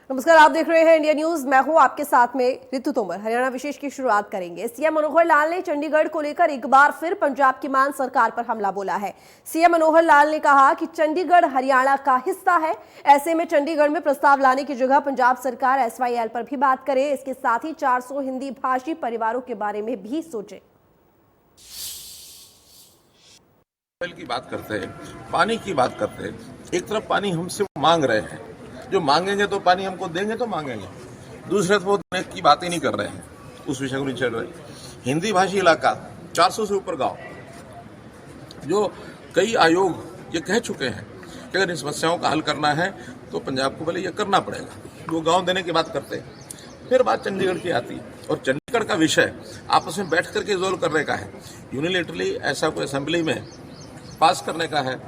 नमस्कार, आप देख रहे हैं इंडिया न्यूज। मैं हूं आपके साथ में ऋतु तोमर। हरियाणा विशेष की शुरुआत करेंगे। सीएम मनोहर लाल ने चंडीगढ़ को लेकर एक बार फिर पंजाब की मान सरकार पर हमला बोला है। सीएम मनोहर लाल ने कहा कि चंडीगढ़ हरियाणा का हिस्सा है, ऐसे में चंडीगढ़ में प्रस्ताव लाने की जगह पंजाब सरकार एसवाईएल पर भी बात करे। इसके साथ ही 400 हिंदी भाषी परिवारों के बारे में भी सोचे। की बात करते हैं, पानी की बात करते हैं। एक तरफ पानी हमसे मांग रहे हैं, जो मांगेंगे तो पानी हमको देंगे तो मांगेंगे। दूसरे वो देने की बात ही नहीं कर रहे हैं, उस विषय को नहीं छेड़ रहे। हिंदी भाषी इलाका 400 से ऊपर गांव, जो कई आयोग ये कह चुके हैं कि अगर इन समस्याओं का हल करना है तो पंजाब को पहले ये करना पड़ेगा। वो गांव देने की बात करते हैं। फिर बात चंडीगढ़ की आती है, और चंडीगढ़ का विषय आपस में बैठ करके रिजोल्व करने का है। यूनिलेटरली ऐसा कोई असेंबली में पास करने का है,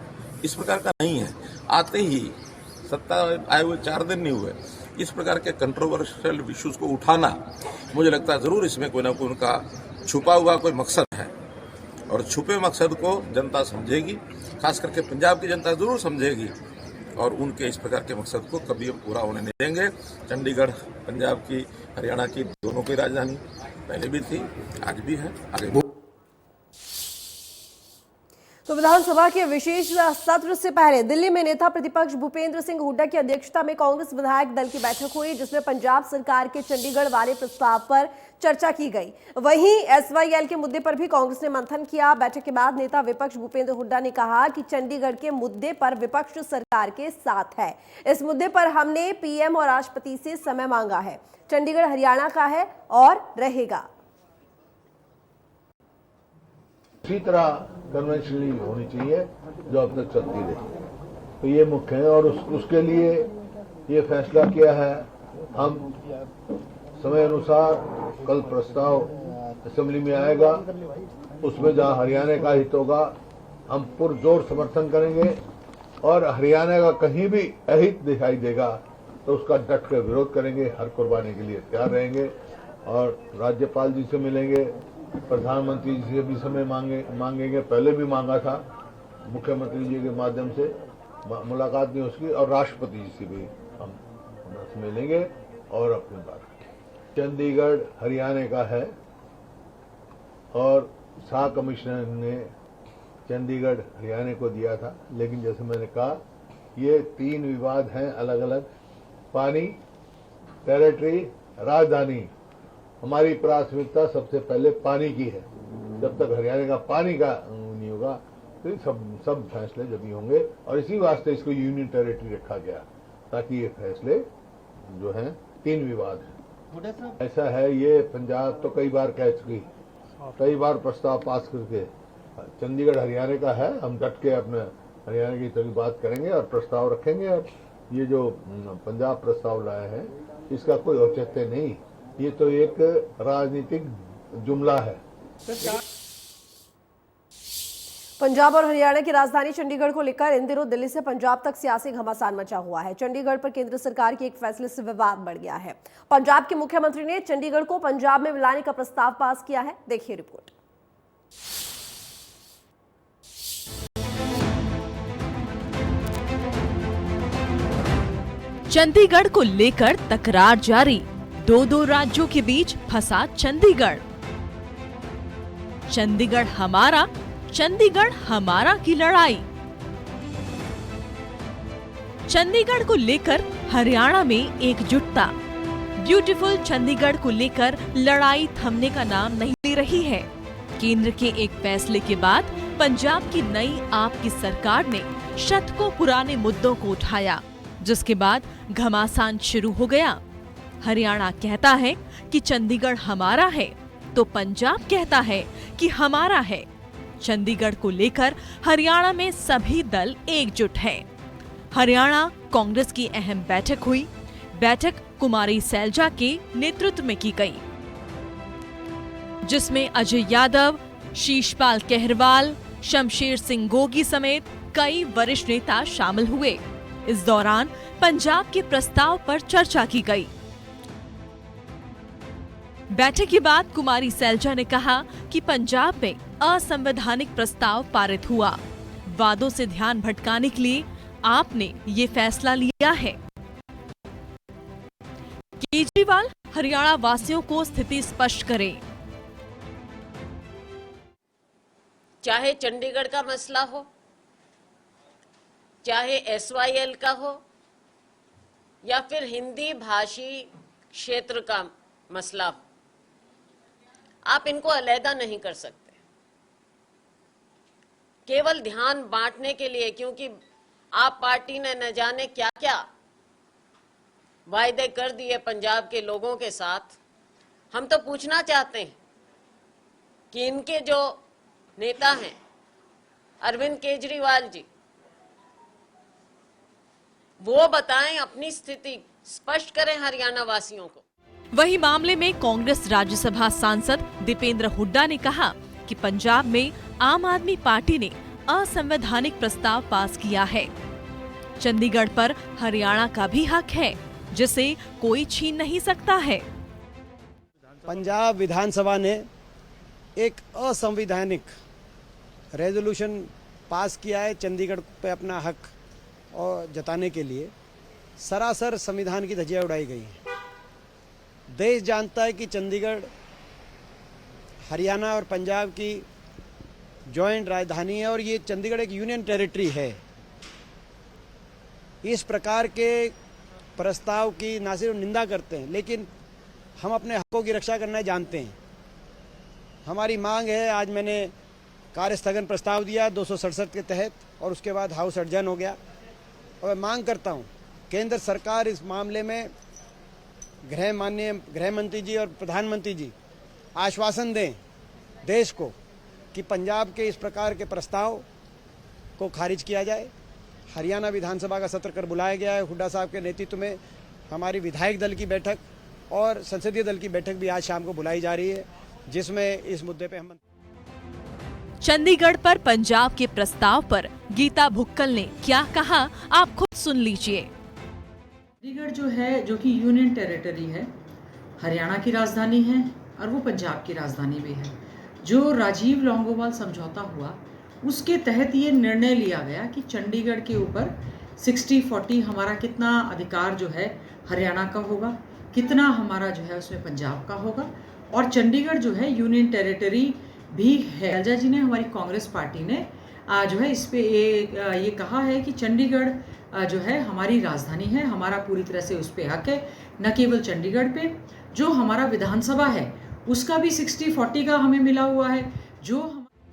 इस प्रकार का नहीं है। आते ही सत्ता आए हुए 4 दिन नहीं हुए, इस प्रकार के कंट्रोवर्शियल इश्यूज को उठाना, मुझे लगता है जरूर इसमें कोई ना कोई उनका छुपा हुआ कोई मकसद है, और छुपे मकसद को जनता समझेगी, खास करके पंजाब की जनता जरूर समझेगी, और उनके इस प्रकार के मकसद को कभी हम पूरा होने नहीं देंगे। चंडीगढ़ पंजाब की, हरियाणा की, दोनों की राजधानी पहले भी थी, आज भी है, आगे। तो विधानसभा के विशेष सत्र से पहले दिल्ली में नेता प्रतिपक्ष भूपेंद्र सिंह हुड्डा की अध्यक्षता में कांग्रेस विधायक दल की बैठक हुई, जिसमें पंजाब सरकार के चंडीगढ़ वाले प्रस्ताव पर चर्चा की गई। वहीं एसवाईएल के मुद्दे पर भी कांग्रेस ने मंथन किया। बैठक के बाद नेता विपक्ष भूपेंद्र हुड्डा ने कहा कि चंडीगढ़ के मुद्दे पर विपक्ष सरकार के साथ है। इस मुद्दे पर हमने पीएम और राष्ट्रपति से समय मांगा है। चंडीगढ़ हरियाणा का है और रहेगा। इसी तरह कन्वेंशनली होनी चाहिए जो अब तक चलती रही, तो ये मुख्य है। और उसके लिए ये फैसला किया है, हम समय अनुसार कल प्रस्ताव असेंबली में आएगा, उसमें जहां हरियाणा का हित होगा हम पुरजोर समर्थन करेंगे, और हरियाणा का कहीं भी अहित दिखाई देगा तो उसका डट कर विरोध करेंगे, हर कुर्बानी के लिए तैयार रहेंगे। और राज्यपाल जी से मिलेंगे, प्रधानमंत्री जी से भी समय मांगेंगे, पहले भी मांगा था, मुख्यमंत्री जी के माध्यम से मुलाकात नहीं उसकी, और राष्ट्रपति जी से भी हम मिलेंगे और अपनी बात। चंडीगढ़ हरियाणा का है, और शाह कमिश्नर ने चंडीगढ़ हरियाणा को दिया था, लेकिन जैसे मैंने कहा ये 3 विवाद हैं अलग अलग। पानी, टेरिटरी, राजधानी। हमारी प्राथमिकता सबसे पहले पानी की है। जब तक हरियाणा का पानी का नहीं होगा तो सब फैसले जब ही होंगे, और इसी वास्ते इसको यूनियन टेरिटरी रखा गया, ताकि ये फैसले जो हैं 3 विवाद हैं। ऐसा है, ये पंजाब तो कई बार कह चुकी, कई बार प्रस्ताव पास करके चंडीगढ़ हरियाणा का है, हम डट के अपने हरियाणा की तरह बात करेंगे और प्रस्ताव रखेंगे। और ये जो पंजाब प्रस्ताव लाए हैं इसका कोई औचित्य नहीं, ये तो एक राजनीतिक जुमला है। पंजाब और हरियाणा की राजधानी चंडीगढ़ को लेकर इन दिनों दिल्ली से पंजाब तक सियासी घमासान मचा हुआ है। चंडीगढ़ पर केंद्र सरकार के एक फैसले से विवाद बढ़ गया है। पंजाब के मुख्यमंत्री ने चंडीगढ़ को पंजाब में मिलाने का प्रस्ताव पास किया है। देखिए रिपोर्ट। चंडीगढ़ को लेकर तकरार जारी, 2 राज्यों के बीच फंसा चंडीगढ़। चंडीगढ़ हमारा की लड़ाई। चंडीगढ़ को लेकर हरियाणा में एकजुटता। ब्यूटीफुल चंडीगढ़ को लेकर लड़ाई थमने का नाम नहीं ले रही है। केंद्र के एक फैसले के बाद पंजाब की नई आपकी सरकार ने शतकों पुराने मुद्दों को उठाया, जिसके बाद घमासान शुरू हो गया। हरियाणा कहता है कि चंडीगढ़ हमारा है, तो पंजाब कहता है कि हमारा है। चंडीगढ़ को लेकर हरियाणा में सभी दल एकजुट हैं। हरियाणा कांग्रेस की अहम बैठक हुई। बैठक कुमारी सैलजा के नेतृत्व में की गई, जिसमें अजय यादव, शीशपाल कहरवाल, शमशेर सिंह गोगी समेत कई वरिष्ठ नेता शामिल हुए। इस दौरान पंजाब के प्रस्ताव पर चर्चा की गई। बैठक के बाद कुमारी सैलजा ने कहा कि पंजाब में असंवैधानिक प्रस्ताव पारित हुआ। वादों से ध्यान भटकाने के लिए आपने ये फैसला लिया है। केजरीवाल हरियाणा वासियों को स्थिति स्पष्ट करें। चाहे चंडीगढ़ का मसला हो, चाहे एसवाईएल का हो, या फिर हिंदी भाषी क्षेत्र का मसला हो, आप इनको अलग नहीं कर सकते। केवल ध्यान बांटने के लिए, क्योंकि आप पार्टी ने न जाने क्या क्या वायदे कर दिए पंजाब के लोगों के साथ। हम तो पूछना चाहते हैं कि इनके जो नेता हैं अरविंद केजरीवाल जी, वो बताएं, अपनी स्थिति स्पष्ट करें हरियाणा वासियों को। वही मामले में कांग्रेस राज्यसभा सांसद दीपेंद्र हुड्डा ने कहा कि पंजाब में आम आदमी पार्टी ने असंवैधानिक प्रस्ताव पास किया है। चंडीगढ़ पर हरियाणा का भी हक है, जिसे कोई छीन नहीं सकता है। पंजाब विधानसभा ने एक असंवैधानिक रेजोल्यूशन पास किया है चंडीगढ़ पे अपना हक और जताने के लिए। सरासर संविधान की धज्जियां उड़ाई गई हैं। देश जानता है कि चंडीगढ़ हरियाणा और पंजाब की जॉइंट राजधानी है और ये चंडीगढ़ एक यूनियन टेरिटरी है। इस प्रकार के प्रस्ताव की ना सिर्फ निंदा करते हैं, लेकिन हम अपने हकों की रक्षा करना जानते हैं। हमारी मांग है, आज मैंने कार्य स्थगन प्रस्ताव दिया 267 के तहत और उसके बाद हाउस एडजर्न हो गया। और मैं मांग करता हूं केंद्र सरकार इस मामले में माननीय गृह मंत्री जी और प्रधानमंत्री जी आश्वासन दें देश को कि पंजाब के इस प्रकार के प्रस्ताव को खारिज किया जाए। हरियाणा विधानसभा का सत्र कर बुलाया गया है। हुड्डा साहब के नेतृत्व में हमारी विधायक दल की बैठक और संसदीय दल की बैठक भी आज शाम को बुलाई जा रही है, जिसमें इस मुद्दे पे हम। चंडीगढ़ पर पंजाब के प्रस्ताव पर गीता भुक्कल ने क्या कहा, आप खुद सुन लीजिए। चंडीगढ़ जो है, जो कि यूनियन टेरिटरी है, हरियाणा की राजधानी है और वो पंजाब की राजधानी भी है। जो राजीव लौंगोवाल समझौता हुआ, उसके तहत ये निर्णय लिया गया कि चंडीगढ़ के ऊपर 60-40 हमारा कितना अधिकार जो है हरियाणा का होगा, कितना हमारा जो है उसमें पंजाब का होगा। और चंडीगढ़ जो है यूनियन टेरिटरी भी है। शैलजा जी ने, हमारी कांग्रेस पार्टी ने जो है इस पे ये कहा है कि चंडीगढ़ जो है हमारी राजधानी है, हमारा पूरी तरह से उस पर हक है। न केवल चंडीगढ़ पे, जो हमारा विधानसभा है उसका भी 60-40 का हमें मिला हुआ है।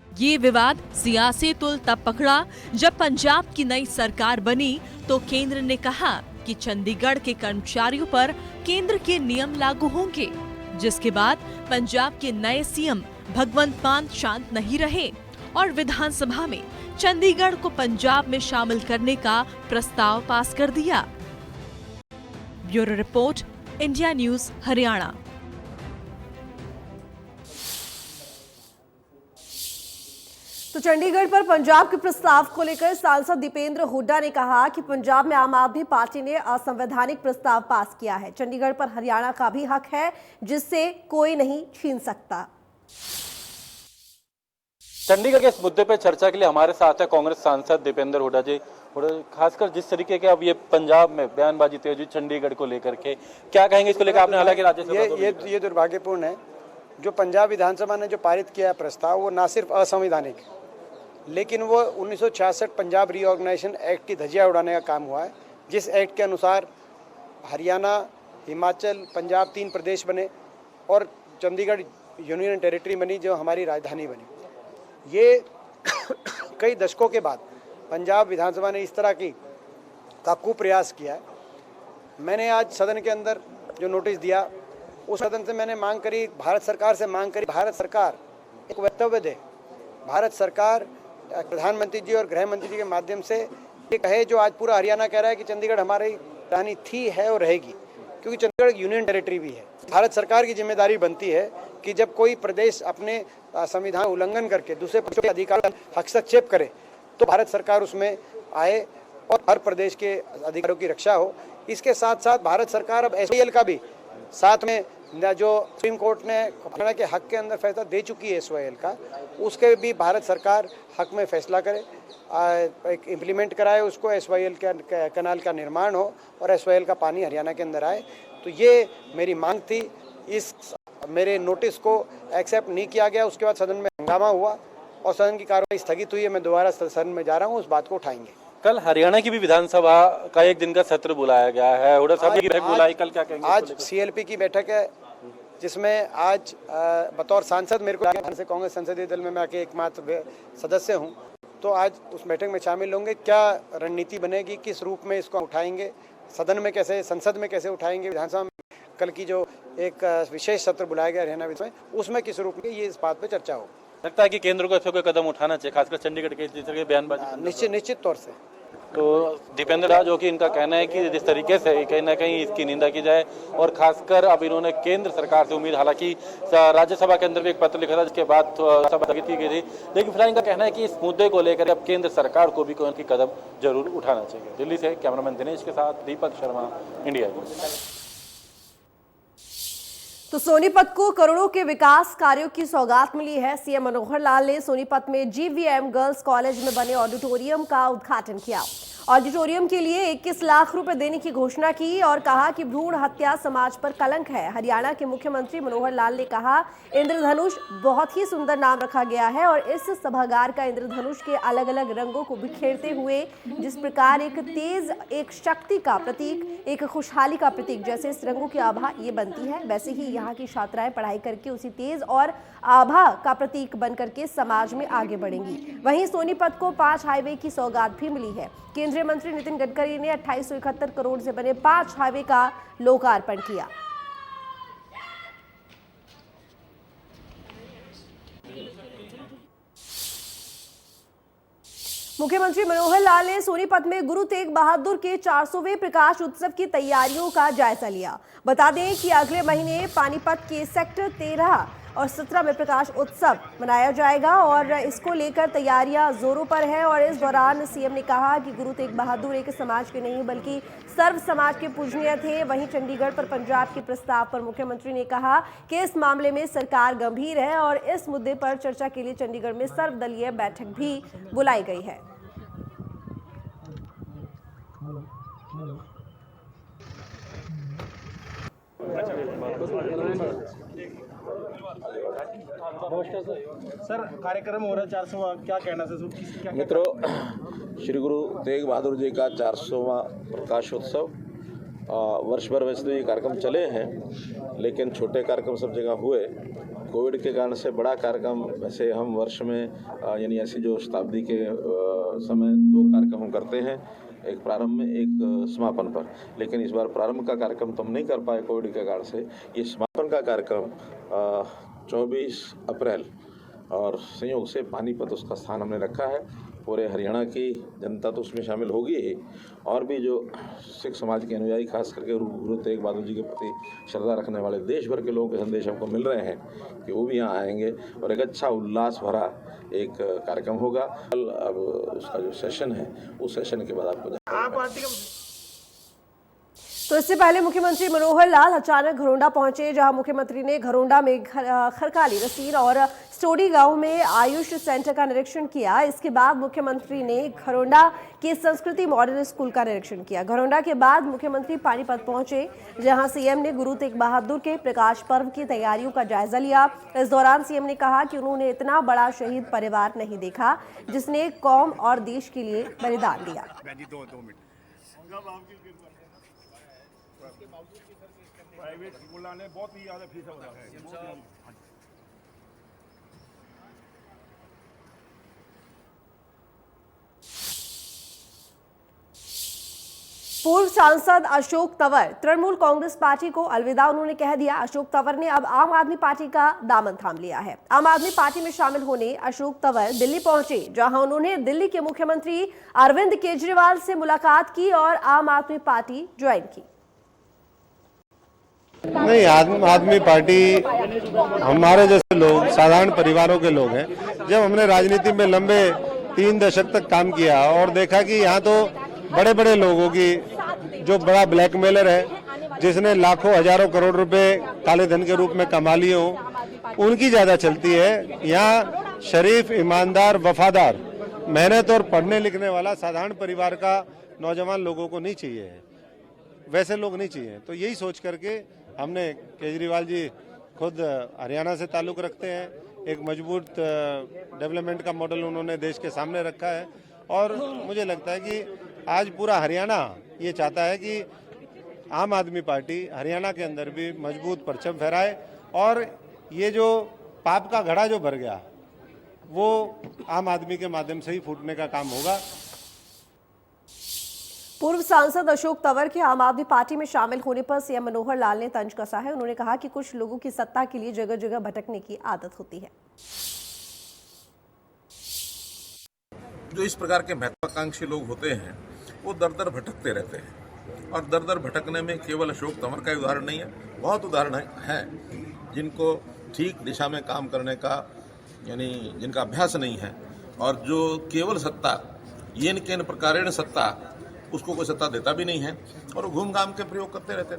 ये विवाद सियासी तुल तब पकड़ा जब पंजाब की नई सरकार बनी तो केंद्र ने कहा कि चंडीगढ़ के कर्मचारियों पर केंद्र के नियम लागू होंगे, जिसके बाद पंजाब के नए सीएम भगवंत मान शांत नहीं रहे और विधानसभा में चंडीगढ़ को पंजाब में शामिल करने का प्रस्ताव पास कर दिया। Bureau report, India news Haryana. तो चंडीगढ़ पर पंजाब के प्रस्ताव को लेकर सांसद दीपेंद्र हुड्डा ने कहा कि पंजाब में आम आदमी पार्टी ने असंवैधानिक प्रस्ताव पास किया है। चंडीगढ़ पर हरियाणा का भी हक है, जिससे कोई नहीं छीन सकता। चंडीगढ़ के इस मुद्दे पर चर्चा के लिए हमारे साथ है कांग्रेस सांसद दीपेंद्र हुड्डा जी। खासकर जिस तरीके के अब ये पंजाब में बयानबाजी तेज हुई चंडीगढ़ को लेकर के, क्या कहेंगे इसको लेकर? आपने हालांकि राज्यसभा ये दुर्भाग्यपूर्ण है। जो पंजाब विधानसभा ने जो पारित किया है प्रस्ताव, वो न सिर्फ असंवैधानिक, लेकिन वो 1966 पंजाब रीऑर्गेनाइजेशन एक्ट की धज्जियां उड़ाने का काम हुआ है, जिस एक्ट के अनुसार हरियाणा, हिमाचल, पंजाब 3 प्रदेश बने और चंडीगढ़ यूनियन टेरिटरी बनी, जो हमारी राजधानी बनी। ये कई दशकों के बाद पंजाब विधानसभा ने इस तरह का कुप्रयास किया है। मैंने आज सदन के अंदर जो नोटिस दिया, उस सदन से मैंने मांग करी, भारत सरकार से मांग करी, भारत सरकार एक वक्तव्य दे। भारत सरकार प्रधानमंत्री जी और गृह मंत्री जी के माध्यम से ये कहे, जो आज पूरा हरियाणा कह रहा है कि चंडीगढ़ हमारी राजधानी थी, है और रहेगी, क्योंकि चंडीगढ़ यूनियन टेरिटरी भी है। भारत सरकार की जिम्मेदारी बनती है कि जब कोई प्रदेश अपने संविधान उल्लंघन करके दूसरे प्रदेश के अधिकार हस्तक्षेप करे, तो भारत सरकार उसमें आए और हर प्रदेश के अधिकारों की रक्षा हो। इसके साथ साथ भारत सरकार अब एसवाईएल का भी साथ में, जो सुप्रीम कोर्ट ने हरियाणा के हक के अंदर फैसला दे चुकी है एसवाईएल का, उसके भी भारत सरकार हक में फैसला करे, एक इम्प्लीमेंट कराए उसको, एसवाईएल कैनाल का निर्माण हो और एसवाईएल का पानी हरियाणा के अंदर आए। तो ये मेरी मांग थी। इस मेरे नोटिस को एक्सेप्ट नहीं किया गया। उसके बाद सदन में हंगामा हुआ और सदन की कार्रवाई स्थगित हुई है। मैं दोबारा सदन में जा रहा हूँ, उस बात को उठाएंगे। कल हरियाणा की भी विधानसभा का एक दिन का सत्र बुलाया गया है, हुड्डा साहब की बैठक बुलाई, कल क्या कहेंगे? आज CLP की बैठक है, जिसमें आज बतौर सांसद मेरे को से कांग्रेस संसदीय दल में मैं आके एकमात्र सदस्य हूं, तो आज उस बैठक में शामिल होंगे। क्या रणनीति बनेगी, किस रूप में इसको उठाएंगे, सदन में कैसे, संसद में कैसे उठाएंगे, विधानसभा में कल की जो एक विशेष सत्र बुलाया गया हरियाणा में, उसमें किस रूप में, ये इस बात पर चर्चा हो। लगता है कि केंद्र को ऐसे कोई कदम उठाना चाहिए, खासकर चंडीगढ़ के जिस तरह के बयानबाजी? निश्चित तौर से। तो दीपेंद्र राज, जो कि इनका कहना है कि जिस तरीके से कहीं ना कहीं इसकी निंदा की जाए, और खासकर अब इन्होंने केंद्र सरकार से उम्मीद, हालांकि राज्यसभा के अंदर भी एक पत्र लिखा था जिसके बाद सभा स्थगित की गई थी, लेकिन फिलहाल इनका कहना है कि इस मुद्दे को लेकर अब केंद्र सरकार को भी कोई कदम जरूर उठाना चाहिए। दिल्ली से कैमरामैन दिनेश के साथ दीपक शर्मा, इंडिया न्यूज। तो सोनीपत को करोड़ों के विकास कार्यों की सौगात मिली है। सीएम मनोहर लाल ने सोनीपत में GVM गर्ल्स कॉलेज में बने ऑडिटोरियम का उद्घाटन किया। ऑडिटोरियम के लिए 21 लाख रुपए देने की घोषणा की और कहा कि भ्रूण हत्या समाज पर कलंक है। हरियाणा के मुख्यमंत्री मनोहर लाल ने कहा, इंद्रधनुष बहुत ही सुंदर नाम रखा गया है और इस सभागार का इंद्रधनुष के अलग अलग रंगों को बिखेरते हुए जिस प्रकार एक तेज, एक शक्ति का प्रतीक, एक खुशहाली का प्रतीक जैसे इस रंगों की आभा ये बनती है, वैसे ही यहाँ की छात्राएं पढ़ाई करके उसी तेज और आभा का प्रतीक बन करके समाज में आगे बढ़ेंगी। वहीं सोनीपत को 5 हाईवे की सौगात भी मिली है। केंद्रीय मंत्री नितिन गडकरी ने 2871 करोड़ से बने 5 हाईवे का लोकार्पण किया। मुख्यमंत्री मनोहर लाल ने सोनीपत में गुरु तेग बहादुर के 400वें प्रकाश उत्सव की तैयारियों का जायजा लिया। बता दें कि अगले महीने पानीपत के सेक्टर 13 और 17 में प्रकाश उत्सव मनाया जाएगा और इसको लेकर तैयारियां जोरों पर है। और इस दौरान सीएम ने कहा कि गुरु तेग बहादुर एक समाज के नहीं बल्कि सर्व समाज के पूजनीय थे। वहीं चंडीगढ़ पर पंजाब के प्रस्ताव पर मुख्यमंत्री ने कहा कि इस मामले में सरकार गंभीर है और इस मुद्दे पर चर्चा के लिए चंडीगढ़ में सर्वदलीय बैठक भी बुलाई गई है। सर, कार्यक्रम हो रहा है 400वां, क्या कहना सर? मित्रों, श्री गुरु तेग बहादुर जी का 400वां प्रकाशोत्सव वर्ष भर वैसे तो ये कार्यक्रम चले हैं, लेकिन छोटे कार्यक्रम सब जगह हुए। कोविड के कारण से बड़ा कार्यक्रम वैसे हम वर्ष में यानी ऐसी जो शताब्दी के समय 2 कार्यक्रम हम करते हैं, एक प्रारंभ में एक समापन पर, लेकिन इस बार प्रारंभ का कार्यक्रम तो हम नहीं कर पाए कोविड के कारण से। ये समापन का कार्यक्रम 24 अप्रैल और संयोग से पानीपत उसका स्थान हमने रखा है। पूरे हरियाणा की जनता तो उसमें शामिल होगी ही, और भी जो सिख समाज के अनुयायी खास करके गुरु तेग बहादुर जी के प्रति श्रद्धा रखने वाले देश भर के लोगों के संदेश हमको मिल रहे हैं कि वो भी यहाँ आएंगे और एक अच्छा उल्लास भरा एक कार्यक्रम होगा। कल अब उसका जो सेशन है उस सेशन के बाद आपको तो इससे पहले मुख्यमंत्री मनोहर लाल अचानक घरोंडा पहुंचे, जहां मुख्यमंत्री ने घरोंडा में खरकाली, रसीन और स्टोडी गांव में आयुष सेंटर का निरीक्षण किया। इसके बाद मुख्यमंत्री ने घरोंडा के संस्कृति मॉडल स्कूल का निरीक्षण किया। घरोंडा के बाद मुख्यमंत्री पानीपत पहुंचे, जहां सीएम ने गुरु तेग बहादुर के प्रकाश पर्व की तैयारियों का जायजा लिया। इस दौरान सीएम ने कहा कि उन्होंने इतना बड़ा शहीद परिवार नहीं देखा जिसने कौम और देश के लिए बलिदान दिया। प्राइवेट स्कूल ने बहुत ही ज़्यादा फीस हो रहा है। पूर्व सांसद अशोक तंवर तृणमूल कांग्रेस पार्टी को अलविदा उन्होंने कह दिया। अशोक तंवर ने अब आम आदमी पार्टी का दामन थाम लिया है। आम आदमी पार्टी में शामिल होने अशोक तंवर दिल्ली पहुंचे, जहां उन्होंने दिल्ली के मुख्यमंत्री अरविंद केजरीवाल से मुलाकात की और आम आदमी पार्टी ज्वाइन की। नहीं, आम आदमी पार्टी हमारे जैसे लोग, साधारण परिवारों के लोग हैं। जब हमने राजनीति में लंबे 3 दशक तक काम किया और देखा कि यहाँ तो बड़े बड़े लोगों की, जो बड़ा ब्लैकमेलर है, जिसने लाखों हजारों करोड़ रुपए काले धन के रूप में कमा लिए हों, उनकी ज़्यादा चलती है। यहाँ शरीफ, ईमानदार, वफादार, मेहनत और पढ़ने लिखने वाला साधारण परिवार का नौजवान लोगों को नहीं चाहिए है। वैसे लोग नहीं चाहिए। तो यही सोच करके हमने, केजरीवाल जी खुद हरियाणा से ताल्लुक़ रखते हैं, एक मजबूत डेवलपमेंट का मॉडल उन्होंने देश के सामने रखा है और मुझे लगता है कि आज पूरा हरियाणा ये चाहता है कि आम आदमी पार्टी हरियाणा के अंदर भी मजबूत परचम फहराए और ये जो पाप का घड़ा जो भर गया वो आम आदमी के माध्यम से ही फूटने का काम होगा। पूर्व सांसद अशोक तंवर के आम आदमी पार्टी में शामिल होने पर सीएम मनोहर लाल ने तंज कसा है। उन्होंने कहा कि कुछ लोगों की सत्ता के लिए जगह जगह भटकने की आदत होती है। जो इस प्रकार के महत्वाकांक्षी लोग होते हैं वो दर दर भटकते रहते हैं और दर दर भटकने में केवल अशोक तंवर का उदाहरण नहीं है, बहुत उदाहरण है जिनको ठीक दिशा में काम करने का यानी जिनका अभ्यास नहीं है और जो केवल सत्ता येन केन प्रकारेण सत्ता उसको कोई सत्ता देता भी नहीं है और घूम घाम के प्रयोग करते रहते।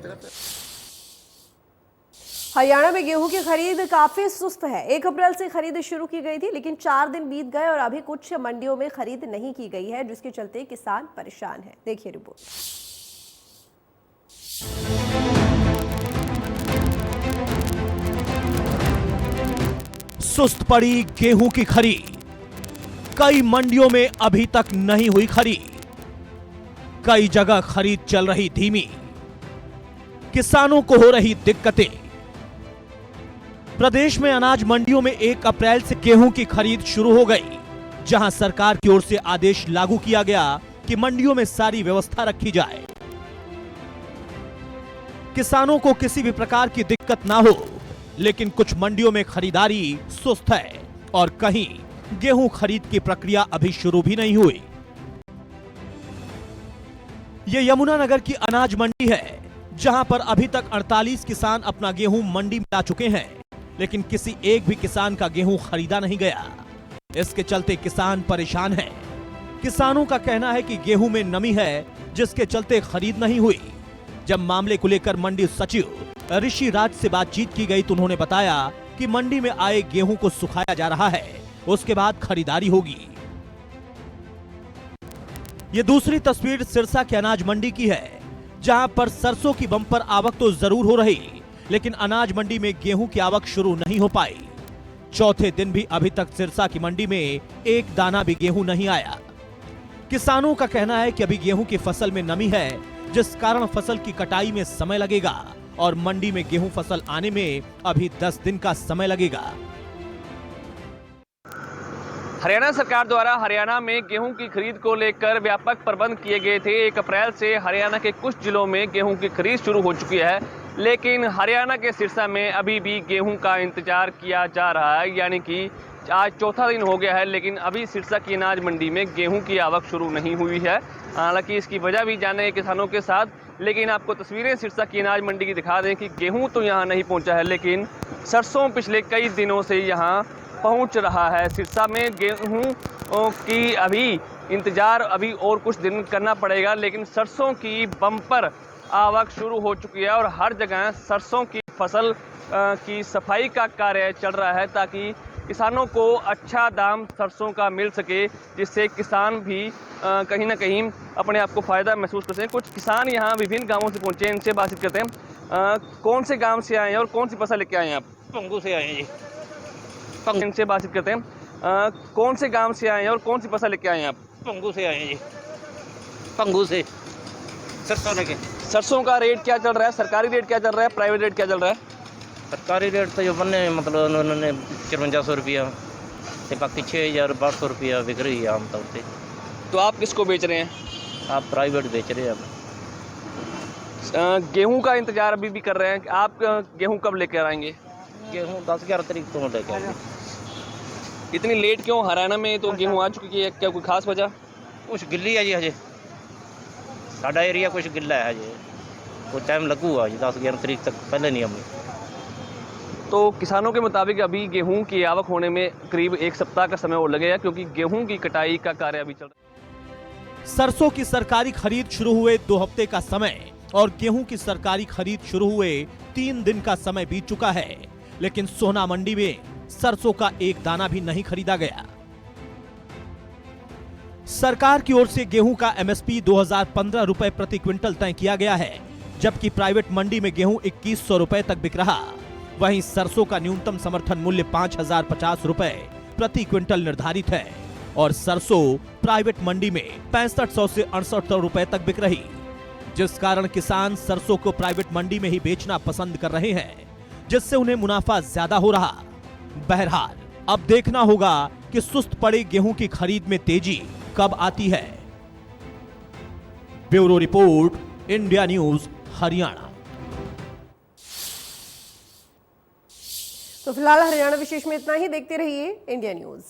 हरियाणा में गेहूं की खरीद काफी सुस्त है। 1 अप्रैल से खरीद शुरू की गई थी, लेकिन 4 दिन बीत गए और अभी कुछ मंडियों में खरीद नहीं की गई है, जिसके चलते किसान परेशान हैं। देखिए रिपोर्ट। सुस्त पड़ी गेहूं की खरीद, कई मंडियों में अभी तक नहीं हुई खरीद, कई जगह खरीद चल रही धीमी, किसानों को हो रही दिक्कतें। प्रदेश में अनाज मंडियों में 1 अप्रैल से गेहूं की खरीद शुरू हो गई, जहां सरकार की ओर से आदेश लागू किया गया कि मंडियों में सारी व्यवस्था रखी जाए, किसानों को किसी भी प्रकार की दिक्कत ना हो। लेकिन कुछ मंडियों में खरीदारी सुस्त है और कहीं गेहूं खरीद की प्रक्रिया अभी शुरू भी नहीं हुई। ये यमुनानगर की अनाज मंडी है, जहां पर अभी तक 48 किसान अपना गेहूं मंडी में ला चुके हैं, लेकिन किसी एक भी किसान का गेहूं खरीदा नहीं गया। इसके चलते किसान परेशान हैं। किसानों का कहना है कि गेहूं में नमी है, जिसके चलते खरीद नहीं हुई। जब मामले को लेकर मंडी सचिव ऋषि राज से बातचीत की गई तो उन्होंने बताया कि मंडी में आए गेहूं को सुखाया जा रहा है, उसके बाद खरीदारी होगी। ये दूसरी तस्वीर सिरसा के अनाज मंडी की है, जहां पर सरसों की बम्पर आवक तो जरूर हो रही, लेकिन अनाज मंडी में गेहूं की आवक शुरू नहीं हो पाई। चौथे दिन भी अभी तक सिरसा की मंडी में एक दाना भी गेहूं नहीं आया। किसानों का कहना है कि अभी गेहूं की फसल में नमी है, जिस कारण फसल की कटाई में समय लगेगा और मंडी में गेहूं फसल आने में अभी 10 दिन का समय लगेगा। हरियाणा सरकार द्वारा हरियाणा में गेहूं की खरीद को लेकर व्यापक प्रबंध किए गए थे। 1 अप्रैल से हरियाणा के कुछ जिलों में गेहूं की खरीद शुरू हो चुकी है, लेकिन हरियाणा के सिरसा में अभी भी गेहूं का इंतजार किया जा रहा है। यानी कि आज चौथा दिन हो गया है, लेकिन अभी सिरसा की अनाज मंडी में गेहूं की आवक शुरू नहीं हुई है। हालांकि इसकी वजह भी जानेंगे किसानों के साथ, लेकिन आपको तस्वीरें सिरसा की अनाज मंडी की दिखा दें कि गेहूं तो यहां नहीं पहुंचा है, लेकिन सरसों पिछले कई दिनों से यहां पहुंच रहा है। सिरसा में गेहूं की अभी इंतजार अभी और कुछ दिन करना पड़ेगा, लेकिन सरसों की बम्पर आवक शुरू हो चुकी है और हर जगह सरसों की फसल की सफाई का कार्य चल रहा है, ताकि किसानों को अच्छा दाम सरसों का मिल सके, जिससे किसान भी कहीं ना कहीं अपने आप को फ़ायदा महसूस करते हैं। कुछ किसान यहाँ विभिन्न गांवों से पहुँचे हैं, इनसे बातचीत करते हैं। कौन से गांव से आए हैं और कौन सी फसल लेके आए हैं आप? पंगू से आए हैं जी। इनसे बातचीत करते हैं। कौन से गांव से आए हैं और कौन सी फसल लेके आए हैं आप? पंगू से आए हैं जी। पंगू से सरसों लेके। सरसों का रेट क्या चल रहा है? सरकारी रेट क्या चल रहा है? प्राइवेट रेट क्या चल रहा है? सरकारी रेट तो जो बने मतलब उन्होंने 5300 रुपया से बाकी 6200 रुपया बिक रही है आमतौर से। तो आप किसको बेच रहे हैं? आप प्राइवेट बेच रहे हैं। गेहूं का इंतजार अभी भी कर रहे हैं। आप गेहूं कब लेकर आएंगे? गेहूं 10-11 तारीख को लेकर आएंगे। इतनी लेट क्यों? हरियाणा में तो गेहूं आ चुकी है, क्या कोई खास वजह? कुछ गिल्ली है जी, हजे साडा एरिया कुछ गिल्ला है, हजे वो टाइम लगूगा जी 10-11 तारीख तक, पहले नहीं हमने। तो किसानों के मुताबिक अभी गेहूं की आवक होने में करीब 1 सप्ताह का समय और लगेगा, क्योंकि गेहूं की कटाई का कार्य अभी चल रहा है। सरसों की सरकारी खरीद शुरू हुए 2 हफ्ते का समय और गेहूं की सरकारी खरीद शुरू हुए 3 दिन का समय बीत चुका है, लेकिन सोहना मंडी में सरसों का एक दाना भी नहीं खरीदा गया। सरकार की ओर से गेहूं का एमएसपी 2015 रुपए प्रति क्विंटल तय किया गया है, जबकि प्राइवेट मंडी में गेहूं 2100 रुपए तक बिक रहा। वहीं सरसों का न्यूनतम समर्थन मूल्य 5050 रुपए प्रति क्विंटल निर्धारित है और सरसों प्राइवेट मंडी में 6500 से 6800 रुपए तक बिक रही, जिस कारण किसान सरसों को प्राइवेट मंडी में ही बेचना पसंद कर रहे हैं, जिससे उन्हें मुनाफा ज्यादा हो रहा। बहरहाल अब देखना होगा कि सुस्त पड़े गेहूं की खरीद में तेजी कब आती है। Bureau report, India news, Haryana. तो फिलहाल हरियाणा विशेष में इतना ही। देखते रहिए इंडिया न्यूज।